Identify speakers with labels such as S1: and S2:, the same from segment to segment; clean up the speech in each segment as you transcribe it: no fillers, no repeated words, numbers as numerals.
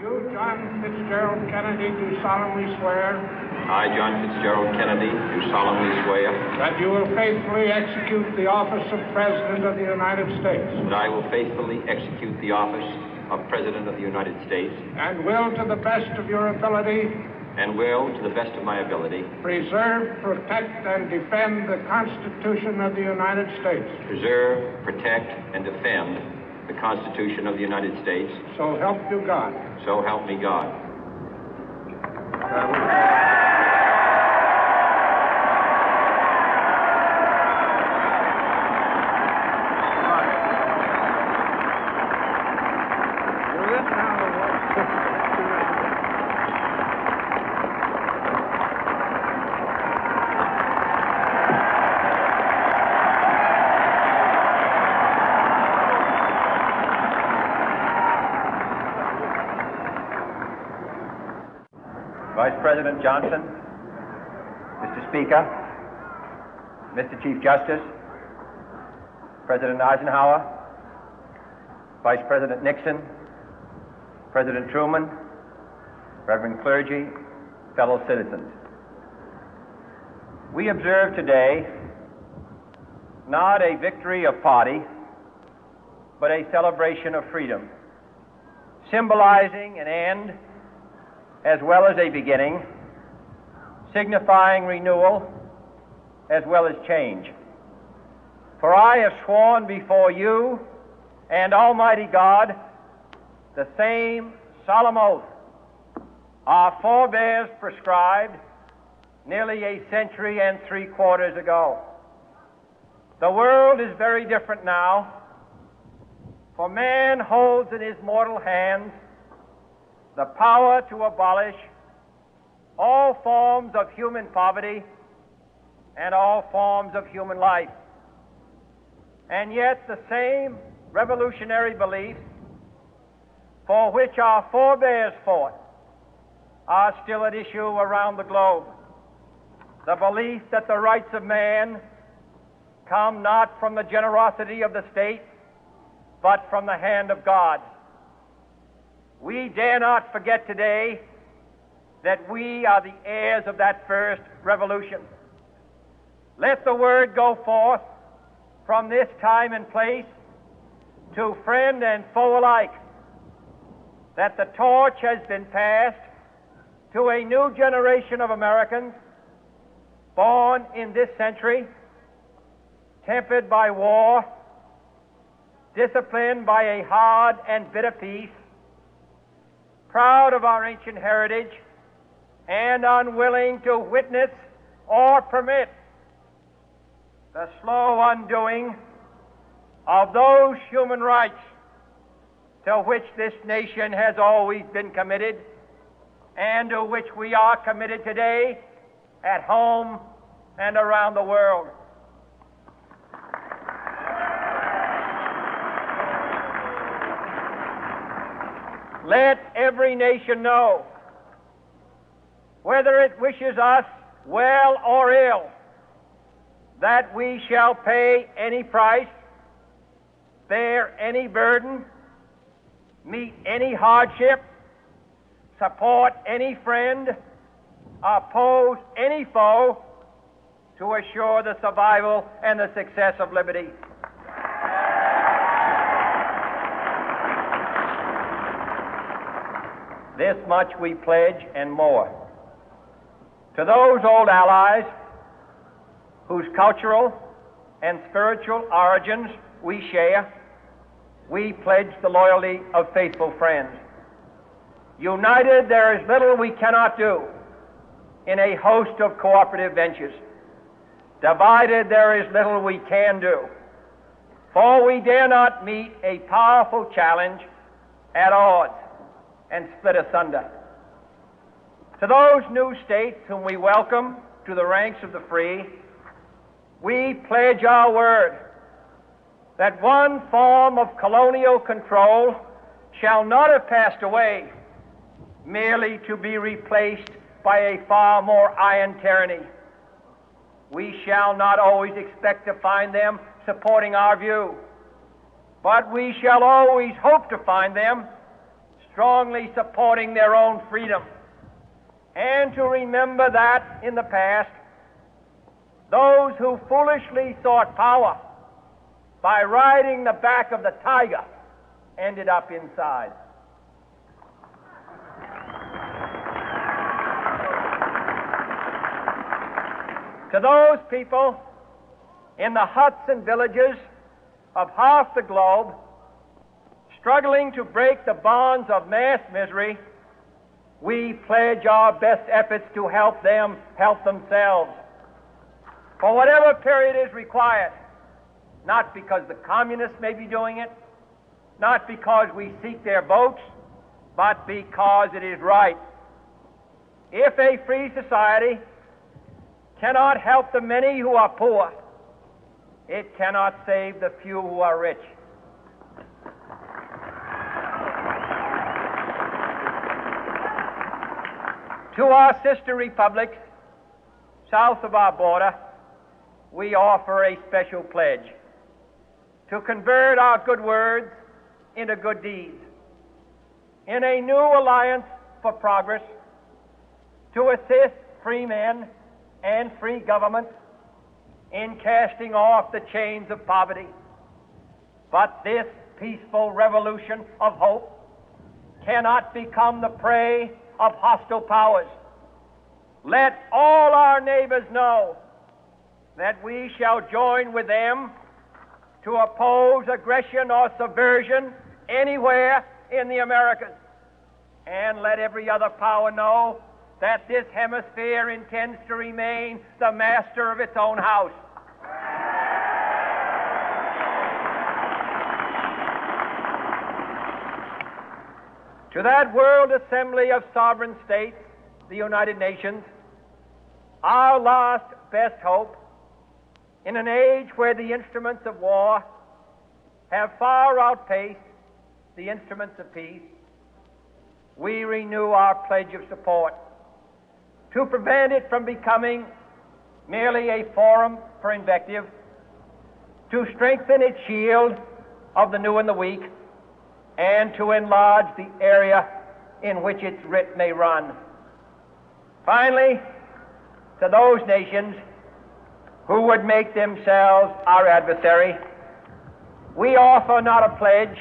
S1: You, John Fitzgerald Kennedy, do solemnly swear.
S2: I, John Fitzgerald Kennedy, do solemnly swear.
S1: That you will faithfully execute the office of President of the United States.
S2: That I will faithfully execute the office of President of the United States.
S1: And will, to the best of your ability.
S2: And will, to the best of my ability.
S1: Preserve, protect, and defend the Constitution of the United States.
S2: Preserve, protect, and defend the Constitution of the United States.
S1: So help you God.
S2: So help me God.
S3: Vice President Johnson, Mr. Speaker, Mr. Chief Justice, President Eisenhower, Vice President Nixon, President Truman, Reverend clergy, fellow citizens. We observe today not a victory of party, but a celebration of freedom, symbolizing an end as well as a beginning, signifying renewal as well as change. For I have sworn before you and Almighty God the same solemn oath our forebears prescribed nearly a century and 3/4 ago. The world is very different now, for man holds in his mortal hands the power to abolish all forms of human poverty and all forms of human life. And yet the same revolutionary beliefs for which our forebears fought are still at issue around the globe. The belief that the rights of man come not from the generosity of the state, but from the hand of God. We dare not forget today that we are the heirs of that first revolution. Let the word go forth from this time and place to friend and foe alike that the torch has been passed to a new generation of Americans born in this century, tempered by war, disciplined by a hard and bitter peace, proud of our ancient heritage, and unwilling to witness or permit the slow undoing of those human rights to which this nation has always been committed and to which we are committed today at home and around the world. Let every nation know, whether it wishes us well or ill, that we shall pay any price, bear any burden, meet any hardship, support any friend, oppose any foe to assure the survival and the success of liberty. This much we pledge and more. To those old allies whose cultural and spiritual origins we share, we pledge the loyalty of faithful friends. United, there is little we cannot do in a host of cooperative ventures. Divided, there is little we can do, for we dare not meet a powerful challenge at odds and split asunder. To those new states whom we welcome to the ranks of the free, we pledge our word that one form of colonial control shall not have passed away merely to be replaced by a far more iron tyranny. We shall not always expect to find them supporting our view, but we shall always hope to find them strongly supporting their own freedom, and to remember that in the past, those who foolishly sought power by riding the back of the tiger ended up inside. To those people in the huts and villages of half the globe struggling to break the bonds of mass misery, we pledge our best efforts to help them help themselves for whatever period is required, not because the communists may be doing it, not because we seek their votes, but because it is right. If a free society cannot help the many who are poor, it cannot save the few who are rich. To our sister republics south of our border, we offer a special pledge to convert our good words into good deeds, in a new alliance for progress, to assist free men and free governments in casting off the chains of poverty. But this peaceful revolution of hope cannot become the prey of hostile powers. Let all our neighbors know that we shall join with them to oppose aggression or subversion anywhere in the Americas. And let every other power know that this hemisphere intends to remain the master of its own house. To that World Assembly of Sovereign States, the United Nations, our last best hope, in an age where the instruments of war have far outpaced the instruments of peace, we renew our pledge of support to prevent it from becoming merely a forum for invective, to strengthen its shield of the new and the weak, and to enlarge the area in which its writ may run. Finally, to those nations who would make themselves our adversary, we offer not a pledge,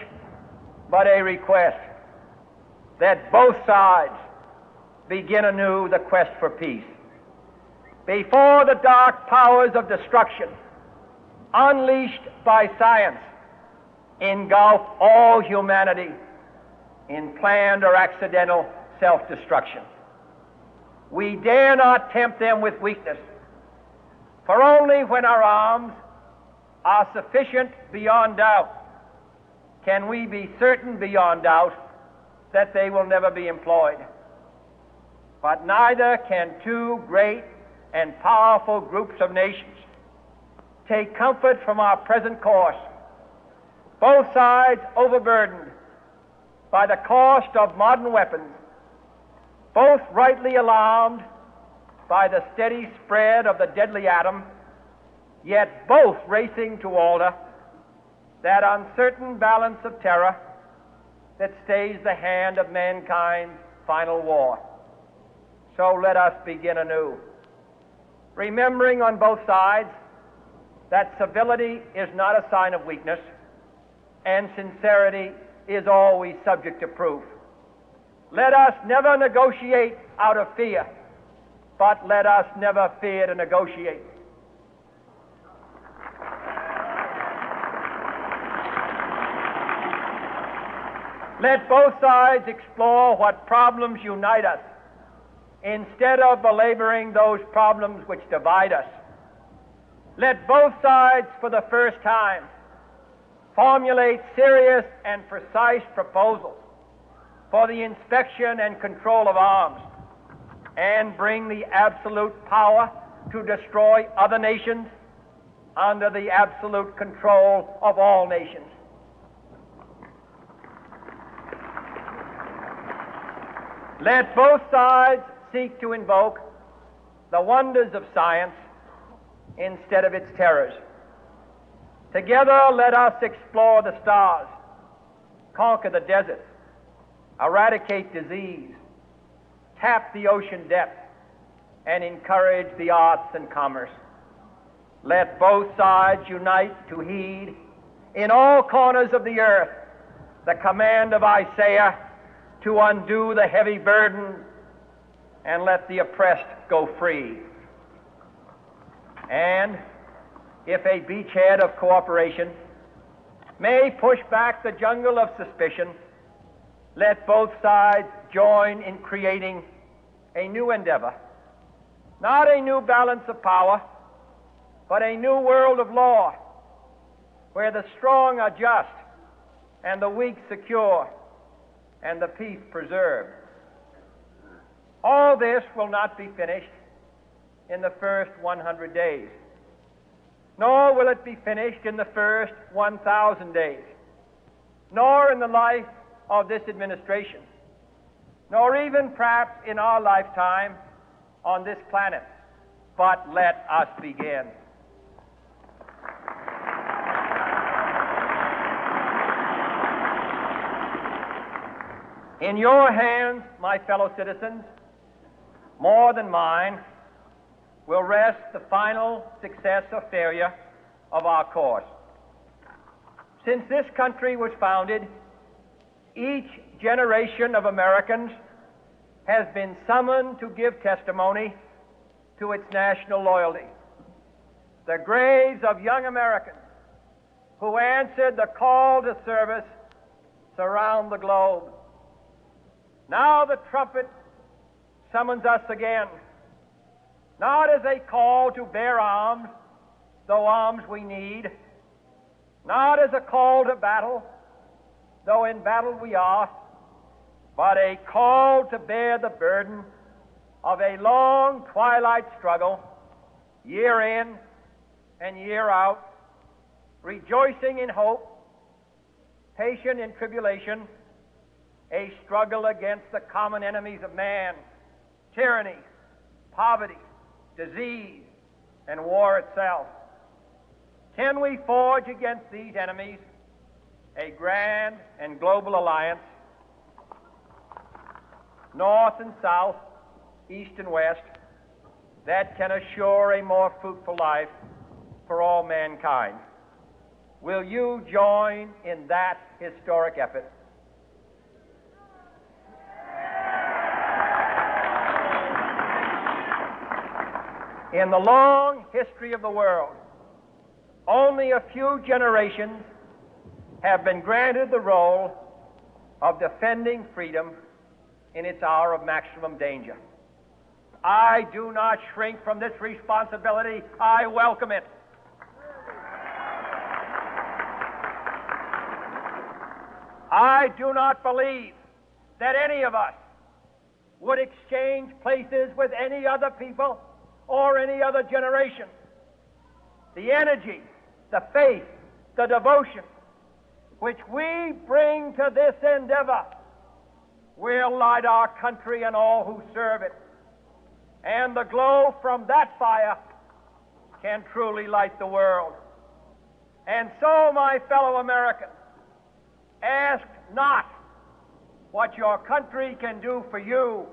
S3: but a request that both sides begin anew the quest for peace. Before the dark powers of destruction, unleashed by science, engulf all humanity in planned or accidental self-destruction, we dare not tempt them with weakness, for only when our arms are sufficient beyond doubt can we be certain beyond doubt that they will never be employed. But neither can two great and powerful groups of nations take comfort from our present course, both sides overburdened by the cost of modern weapons, both rightly alarmed by the steady spread of the deadly atom, yet both racing to alter that uncertain balance of terror that stays the hand of mankind's final war. So let us begin anew, remembering on both sides that civility is not a sign of weakness, and sincerity is always subject to proof. Let us never negotiate out of fear, but let us never fear to negotiate. Let both sides explore what problems unite us, instead of belaboring those problems which divide us. Let both sides, for the first time, formulate serious and precise proposals for the inspection and control of arms, and bring the absolute power to destroy other nations under the absolute control of all nations. Let both sides seek to invoke the wonders of science instead of its terrors. Together, let us explore the stars, conquer the deserts, eradicate disease, tap the ocean depths, and encourage the arts and commerce. Let both sides unite to heed in all corners of the earth the command of Isaiah to undo the heavy burden and let the oppressed go free. And if a beachhead of cooperation may push back the jungle of suspicion, let both sides join in creating a new endeavor, not a new balance of power, but a new world of law, where the strong are just and the weak secure and the peace preserved. All this will not be finished in the first 100 days, nor will it be finished in the first 1,000 days, nor in the life of this administration, nor even perhaps in our lifetime on this planet. But let us begin. In your hands, my fellow citizens, more than mine, will rest the final success or failure of our course. Since this country was founded, each generation of Americans has been summoned to give testimony to its national loyalty. The graves of young Americans who answered the call to service surround the globe. Now the trumpet summons us again, not as a call to bear arms, though arms we need, not as a call to battle, though in battle we are, but a call to bear the burden of a long twilight struggle, year in and year out, rejoicing in hope, patient in tribulation, a struggle against the common enemies of man, tyranny, poverty, disease, and war itself. Can we forge against these enemies a grand and global alliance, north and south, east and west, that can assure a more fruitful life for all mankind? Will you join in that historic effort? In the long history of the world, only a few generations have been granted the role of defending freedom in its hour of maximum danger. I do not shrink from this responsibility. I welcome it. I do not believe that any of us would exchange places with any other people or any other generation. The energy, the faith, the devotion which we bring to this endeavor will light our country and all who serve it. And the glow from that fire can truly light the world. And so, my fellow Americans, ask not what your country can do for you,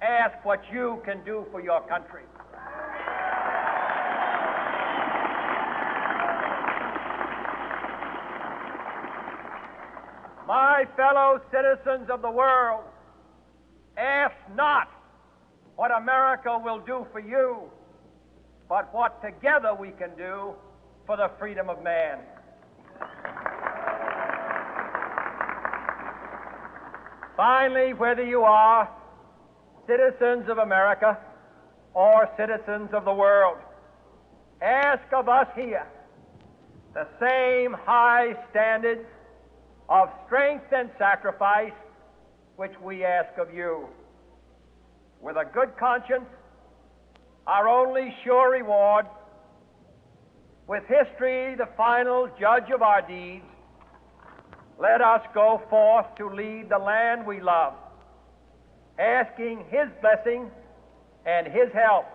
S3: ask what you can do for your country. My fellow citizens of the world, ask not what America will do for you, but what together we can do for the freedom of man. Finally, whether you are citizens of America or citizens of the world, ask of us here the same high standards of strength and sacrifice which we ask of you. With a good conscience, our only sure reward, with history the final judge of our deeds, let us go forth to lead the land we love, asking His blessing and His help